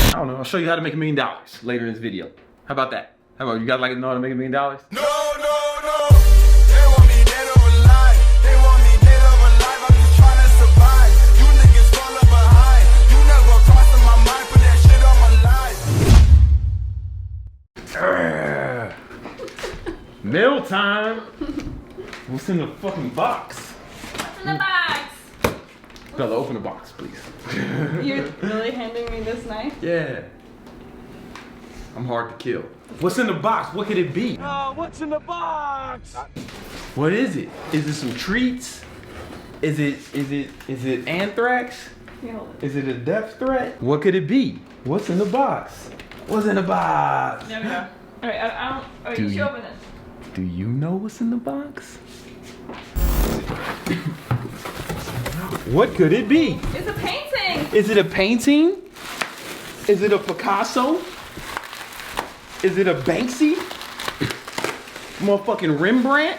I don't know, I'll show you how to make $1 million later in this video. How about that? How about you guys like to know how to make $1 million? No, no, no. They want me dead or alive. They want me dead or alive. I'm just trying to survive. You niggas falling behind. You never crossing my mind. Put that shit on my life. Meal time. What's in the fucking box? What's in the box? Bella, open the box, please. You're really handing me this knife? Yeah. I'm hard to kill. What's in the box? What could it be? Oh, what's in the box? What is it? Is it some treats? Is it anthrax? Here, hold it. Is it a death threat? What could it be? What's in the box? What's in the box? There we go. Alright, I don't. Alright, you should open it. Do you know what's in the box? What could it be? It's a painting! Is it a painting? Is it a Picasso? Is it a Banksy? Motherfucking Rembrandt?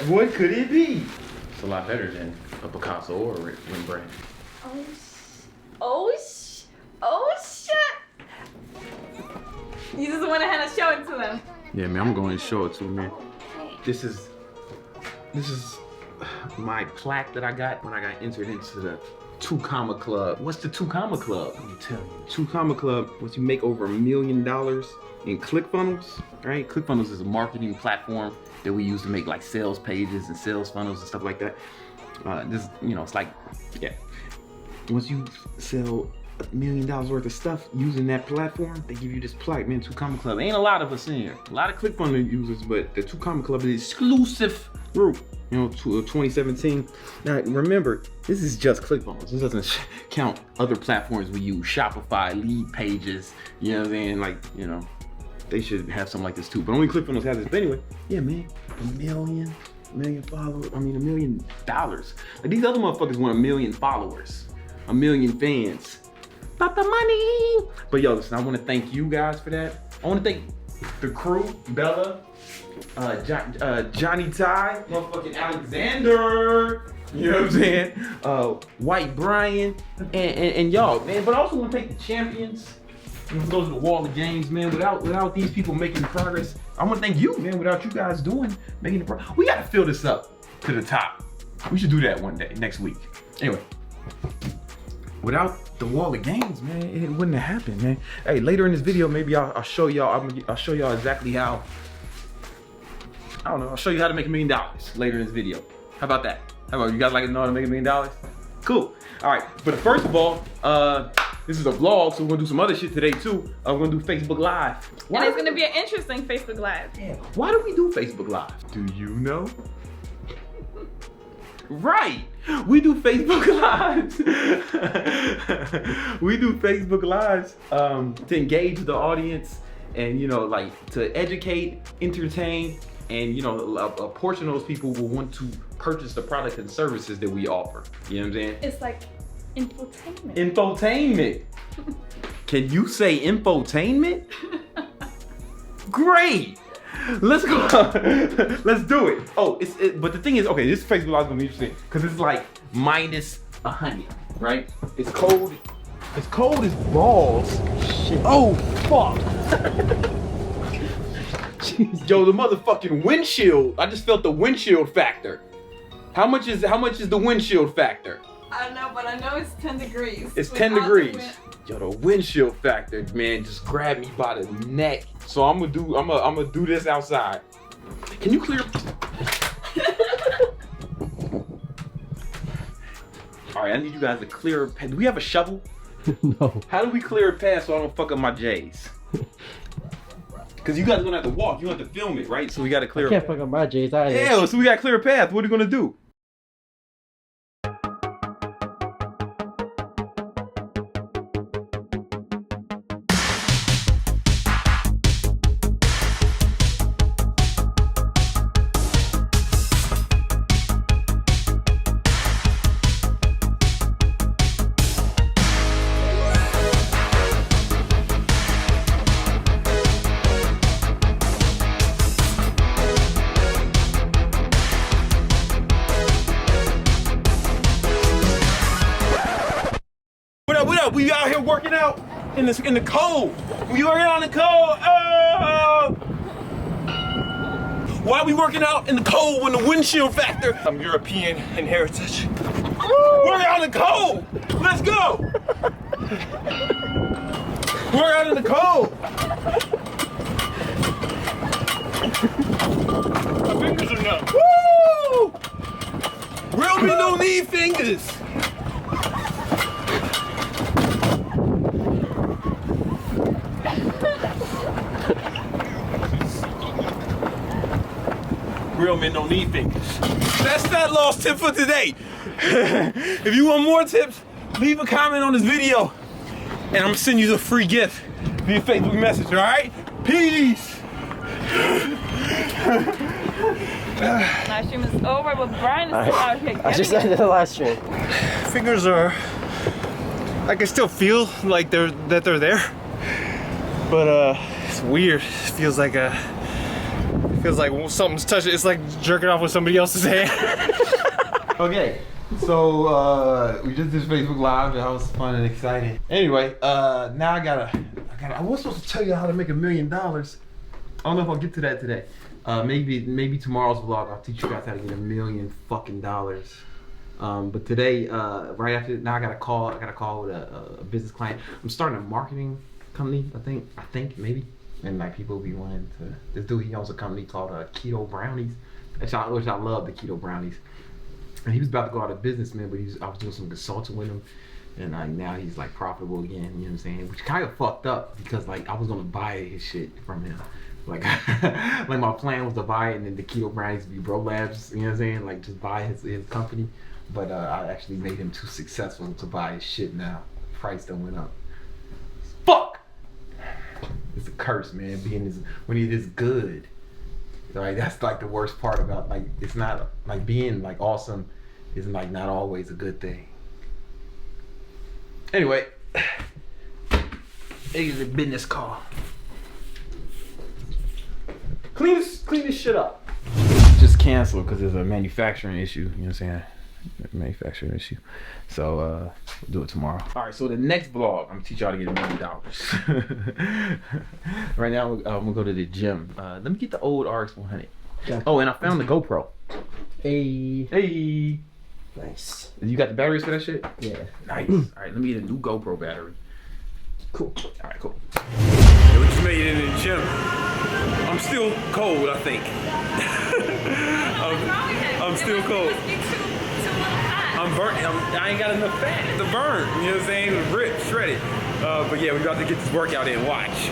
What could it be? It's a lot better than a Picasso or a Rembrandt. Oh shit! You just went ahead and show it to them. Yeah, man, I'm going to show it to him, man. This is my plaque that I got when I got entered into the 2 Comma Club. What's the 2 Comma Club? Let me tell you. 2 Comma Club was you make over $1 million in ClickFunnels, right? ClickFunnels is a marketing platform that we use to make like sales pages and sales funnels and stuff like that. This, you know, it's like, yeah. Once you sell $1 million worth of stuff using that platform, they give you this plaque, man. 2 Comma Club. Ain't a lot of us in here. A lot of ClickFunnels users, but the 2 Comma Club is exclusive group. You know, 2017. Now remember, this is just ClickFunnels. This doesn't count other platforms we use, Shopify, Lead Pages. You know what I'm saying? Like, you know, they should have something like this too. But only ClickFunnels has this. But anyway, yeah, man, $1 million followers. I mean, $1 million. Like these other motherfuckers want 1 million followers, 1 million fans. Not the money. But yo, listen, I want to thank you guys for that. I want to thank the crew, Bella, Johnny Ty, motherfucking Alexander, you know what I'm saying? White Brian, and y'all, man. But I also want to thank the champions. You know, for those of the Wall of Games, man. Without these people making progress, I want to thank you, man. Without you guys making the progress, we got to fill this up to the top. We should do that one day, next week. Anyway. Without the Wall of Games, man, it wouldn't have happened, man. Hey, later in this video, maybe I'll show y'all. I'll show y'all exactly how. I don't know. I'll show you how to make $1 million later in this video. How about that? How about you guys like to know how to make $1 million? Cool. All right. But first of all, this is a vlog, so we're gonna do some other shit today too. We're gonna do Facebook Live. And it's gonna be an interesting Facebook Live. Yeah. Why do we do Facebook Live? Do you know? Right, we do Facebook Lives. We do Facebook Lives to engage the audience and, you know, like to educate, entertain, and, you know, a portion of those people will want to purchase the products and services that we offer. You know what I'm saying? It's like infotainment. Infotainment. Can you say infotainment? Great. Let's go. Let's do it. Oh, but the thing is, okay, this Facebook Live is gonna be interesting because it's like -100, right? It's cold. It's cold as balls. Shit. Oh fuck. Yo, the motherfucking windshield. I just felt the windshield factor. How much is the windshield factor? I don't know, but I know it's 10 degrees. It's 10 degrees. Yo, the windshield factor, man, just grabbed me by the neck. So I'm gonna do this outside. Can you clear? All right, I need you guys to clear a path. Do we have a shovel? No. How do we clear a path so I don't fuck up my J's? Cause you guys are gonna have to walk. You have to film it, right? So we gotta clear. I can't fuck up my J's either. Yeah, so we gotta clear a path. What are you gonna do? in the cold. We working out in the cold. Oh! Why are we working out in the cold when the windshield factor? I'm European in heritage. Work out in the cold. Let's go. Work out in the cold. My fingers are numb. Woo! Real men don't need fingers. Real men don't need fingers. That's that lost tip for today. If you want more tips, leave a comment on this video and I'm gonna send you a free gift via Facebook message, all right? Peace. Live stream is over, but Brian is still out here. I just ended the live stream. Fingers are. I can still feel like they're there, but it's weird. It feels like something's touching. It's like jerking off with somebody else's hand. Okay, so we just did Facebook Live. That was fun and exciting. Anyway, now I was supposed to tell you how to make $1 million. I don't know if I'll get to that today. Maybe tomorrow's vlog I'll teach you guys how to get $1 million fucking dollars. But today, right after now, I got a call with a business client. I'm starting a marketing company. I think maybe, and like people will be wanting to. This dude, he owns a company called Keto Brownies, which I love the Keto Brownies. And he was about to go out of business, man. But I was doing some consulting with him, and like now he's like profitable again. You know what I'm saying? Which kind of fucked up because like I was gonna buy his shit from him. Like, like my plan was to buy it and then the Keto Brownies be Bro Labs. You know what I'm saying? Like just buy his company. But I actually made him too successful to buy his shit now. Price done went up. Fuck! It's a curse, man, when he is good. Right? That's like the worst part about like it's not like being like awesome is like not always a good thing. Anyway, it is a business call. Clean this shit up. Just cancel because there's a manufacturing issue. You know what I'm saying? Manufacturing issue. So we'll do it tomorrow. All right, so the next vlog, I'm gonna teach y'all to get $1 million. Right now, I'm gonna go to the gym. Let me get the old RX100. Yeah. Oh, and I found the GoPro. Hey. Hey. Nice. You got the batteries for that shit? Yeah. Nice. All right, let me get a new GoPro battery. Cool. All right, cool. Yeah, we just made it in the gym. I'm still cold, I think. I'm still cold. I'm burnt. I ain't got enough fat to burn. You know what I'm saying? Ripped, shredded. But yeah, we about to get this workout in. Watch.